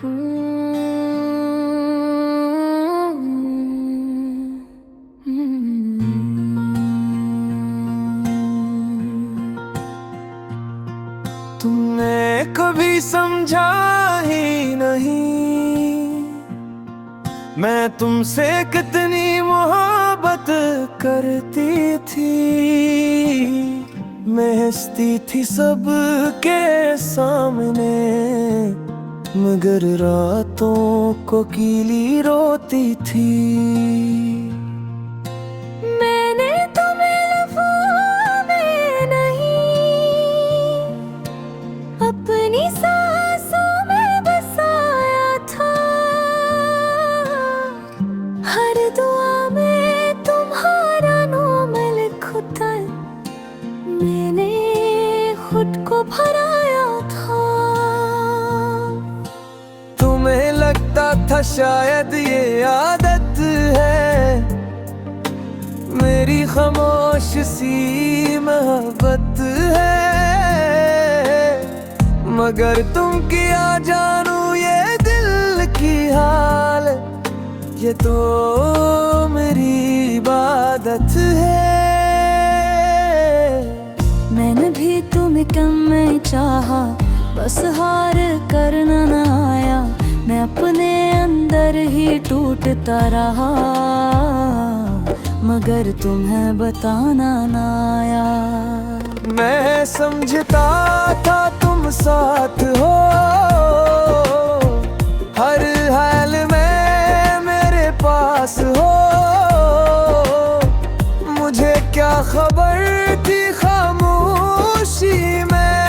तुमने कभी समझा ही नहीं मैं तुमसे कितनी मोहब्बत करती थी। मैं हंसती थी सबके सामने मगर रातों को कीली रोती थी। मैंने तुम्हें लफ्ज़ों में नहीं अपनी सांसों में बसाया था। हर दुआ में तुम्हारा नाम लिखा मैंने खुद को भराया था। तुम्हें लगता था शायद ये आदत है मेरी खामोश सी मोहब्बत है। मगर तुम क्या जानू ये दिल की हाल ये तो मेरी इबादत है। मैंने भी तुम्हें कम में चाहा बस हार करना ना आया। मैं अपने अंदर ही टूटता रहा मगर तुम्हें बताना ना आया। मैं समझता था तुम साथ हो हर हाल में मेरे पास हो। मुझे क्या खबर थी खामोशी में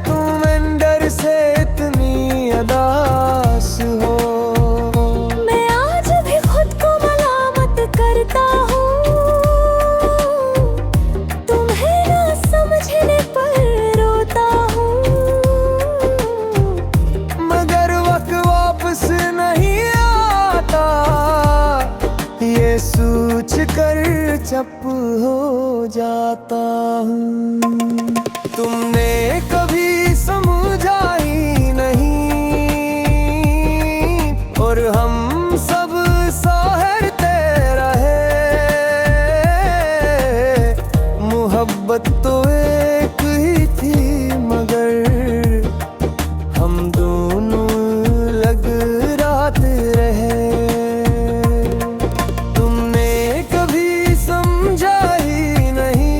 तुम अंदर से इतनी अदास हो। मैं आज भी खुद को मलामत करता हूँ तुम्हें ना समझने पर रोता हूँ। मगर वक्त वापस नहीं आता ये सोच कर चुप हो जाता हूँ। तुमने कभी समझा ही नहीं और हम सब सहरते रहे। मोहब्बत तो एक ही थी मगर हम दोनों लग रात रहे। तुमने कभी समझा ही नहीं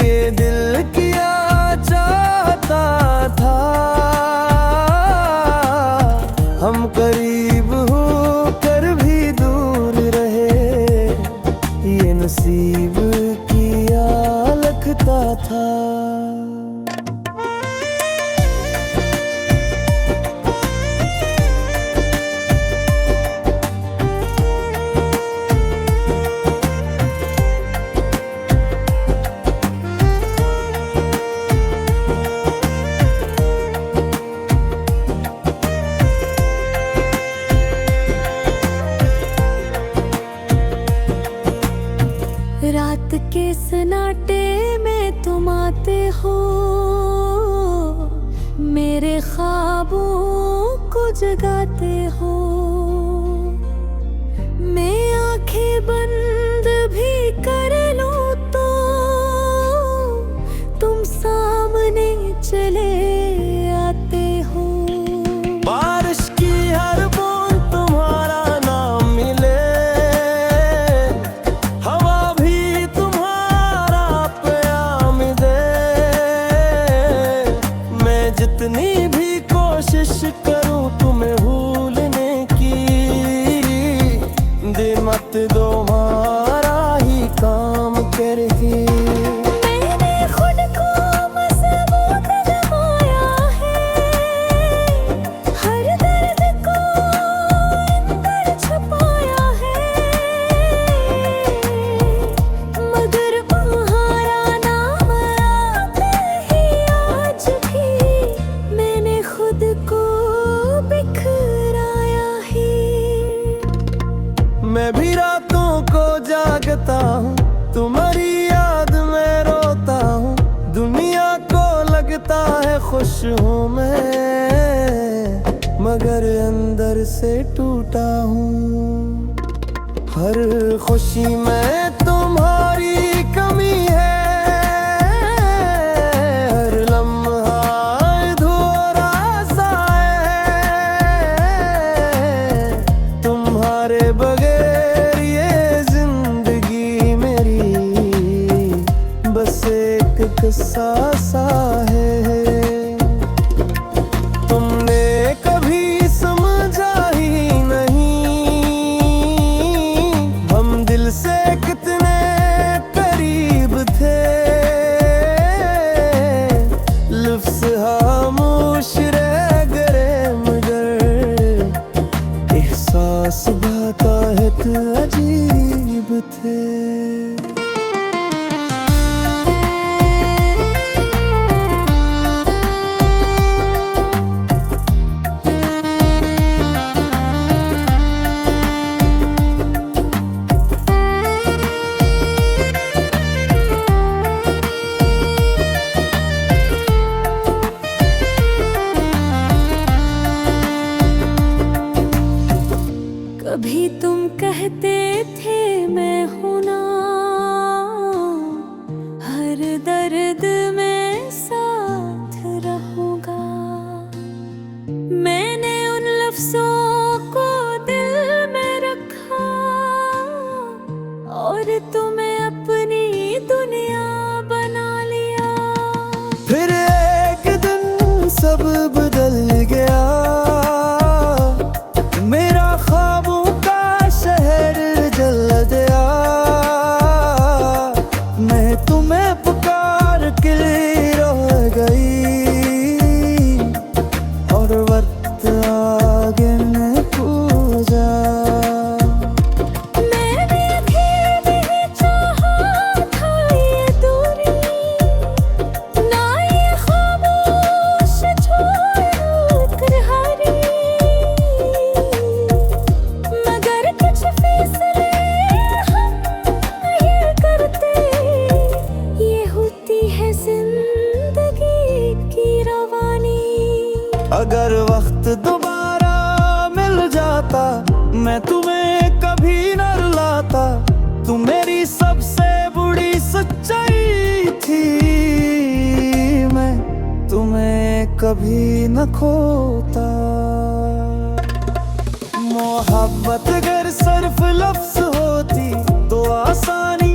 ये दिल क्या चाहता था। हम करीब होकर भी दूर रहे ये नसीब किया लगता था। रात के सन्नाटे में तुम आते हो मेरे ख्वाबों को जगाते हो। मैं आंखें बंद भी कर लूं तो तुम सामने चले आते हो। बारिश की हर बूंद तुम्हारा नाम मिले हवा भी तुम्हारा प्याम दे। मैं जितनी भी कोशिश करूं तुम्हें भूलने की दिल मत दो हमारा ही काम करके। मैंने खुद को मजबूत जमाया है हर दर्द को अंदर छुपाया है। मगर तुम्हारा नाम आते ही आज भी मैंने खुद को बिखराया है। मैं भी रातों को जागता हूँ तुम्हारी याद में रोता हूँ। दुनिया को लगता है खुश हूँ मैं, मगर अंदर से टूटा हूँ। हर खुशी में तुम्हारी कमी है, हर लम्हा अधूरा सा है। तुम्हारे बगैर ये जिंदगी मेरी बस एक किस्सा सा है। तुमने कभी समझा ही नहीं हम दिल से कितने करीब थे। लफ्ज़ खामोश रह गए मगर एहसास बात अजीब थे। कभी तुम कहते थे मैं हूं ना, हर दर्द में साथ रहूंगा। मैंने उन लफ्जों को दिल में रखा और तुम्हें अपनी दुनिया बना लिया। फिर एक दिन सब बदल गया, मेरा ख्वाबों का शहर जल गया। मैं तुम्हें पुकार के रह गई और वक्त आगे न पूजा। मैंने भी नहीं चाहा था ये दूरी, ना ये खामोश छोड़ हारी। मगर कुछ फैसले हम ये करते, ये होती है जिंदगी की रवानी। अगर वक्त दोबारा मिल जाता मैं तुम्हें कभी न रुलाता। तुम मेरी सबसे बड़ी सच्चाई थी, मैं तुम्हें कभी न खोता। मोहब्बत अगर सिर्फ लफ्ज होती तो आसानी।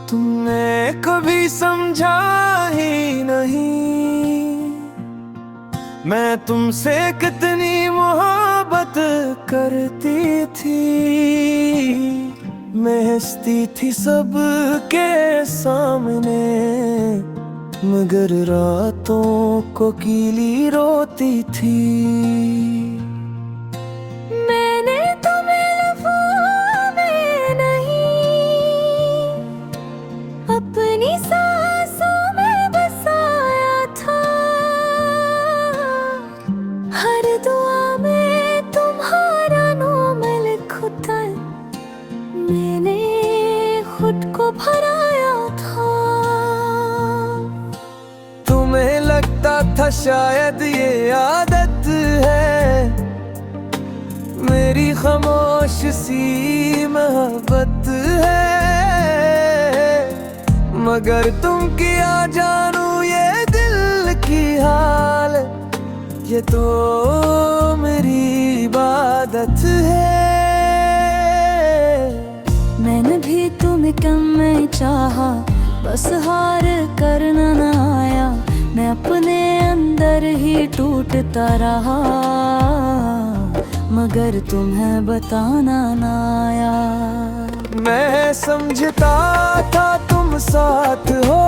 तुमने कभी समझा ही नहीं मैं तुमसे कितनी मोहब्बत करती थी। मैं हंसती थी सबके सामने, मगर रातों को कीली रोती थी। मैंने तुम्हें लफ्ज़ों में नहीं, अपनी सांसों में बसाया था। हर दुआ में तुम्हारा नाम लिखा, मैंने खुद को भराया था। तुम्हें लगता था शायद ये आदत है, मेरी खामोश सी मोहब्बत है। मगर तुम क्या जानू ये दिल की हाल, ये तो मेरी इबादत है। मैंने भी तुम्हें कम में चाहा, बस हार करना न आया। मैं अपने अंदर ही टूटता रहा, मगर तुम्हें बताना न आया। मैं समझता था तुम साथ हो,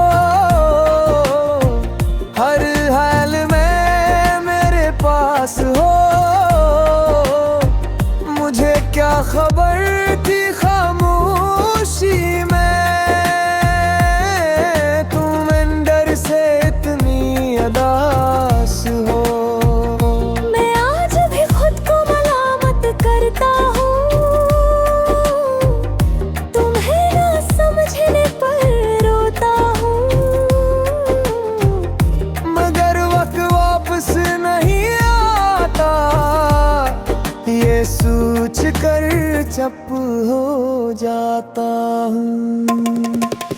हर हाल में मेरे पास हो। मुझे क्या खबर थी खामोशी में, तुम अंदर से हो जाता हूँ।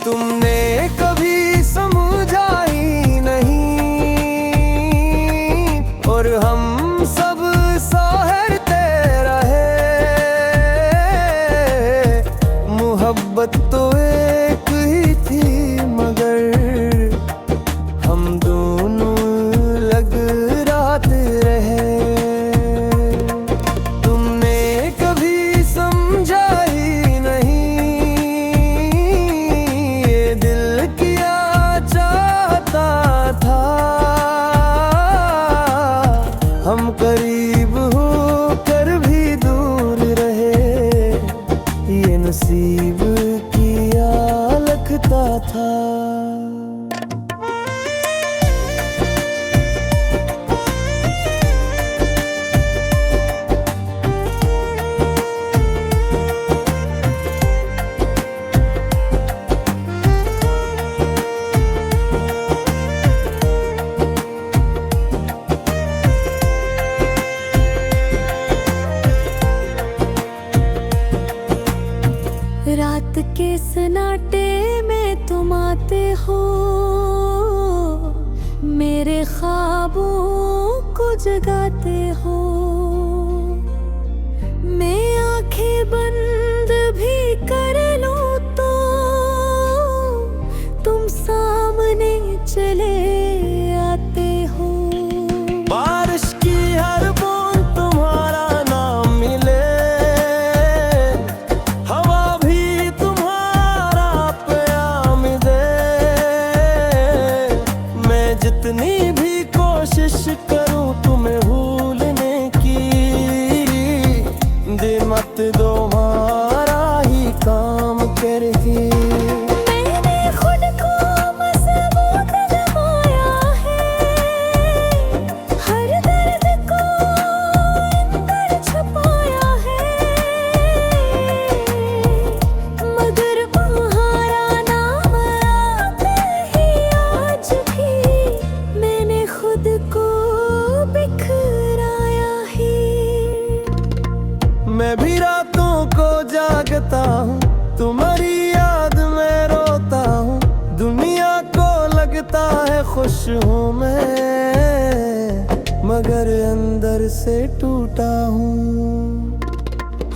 तुमने कभी समझा ही नहीं और हम सब सहते रहे। मोहब्बत तो एक ही थी मगर हम दोनों लग रात रहे। तुमने कभी समझा ही नहीं ये दिल क्या चाहता था। हम करीब होकर भी दूर रहे, ये नसीब किया लगता था। रात के सन्नाटे में तुम आते हो, मेरे ख्वाबों को जगाते हो। मैं आंखें बंद भी कर लूं तो तुम सामने चले आते हो। बारिश की हर बूंद तुम्हारा नाम मिले, हवा भी तुम्हारा प्याम दे। मैं जितनी भी कोशिश करूं तुम्हें भूलने की, दिन मत दो हमारा ही काम करके। मैंने खुद को मजबूत जमाया है, हर दर्द को अंदर छुपाया है। मगर तुम्हारा नाम आते ही आज भी मैंने खुद को बिखराया है। मैं भी रातों को जागता हूँ, तुम्हारी याद में रोता हूँ। दुनिया को लगता है खुश हूँ मैं, मगर अंदर से टूटा हूँ।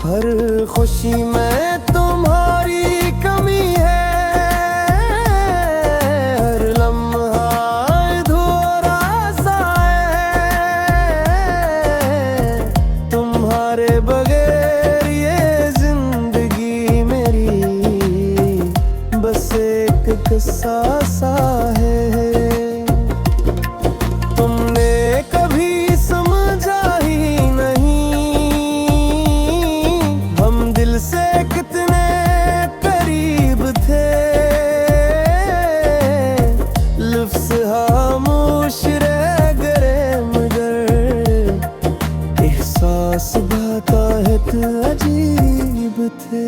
हर खुशी में तुम्हारी कमी है, हर लम्हा अधूरा सा है। तुम्हारे बगैर ये जिंदगी मेरी बस एक किस्सा सा है। तुमने कभी समझा ही नहीं हम दिल से कितने करीब थे। लफ्ज़ खामोश रह गए मगर एहसास बात अजीब थे।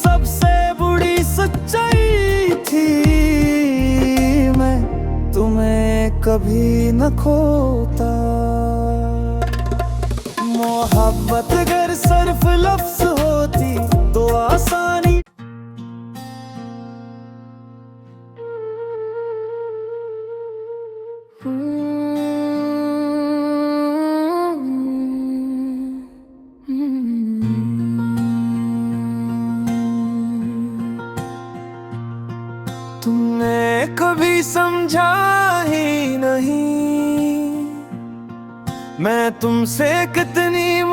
सबसे बुरी सच्चाई थी, मैं तुम्हें कभी न खोता। मोहब्बत अगर सिर्फ लफ्ज होती तो आसानी। तुमने कभी समझा ही नहीं मैं तुमसे कितनी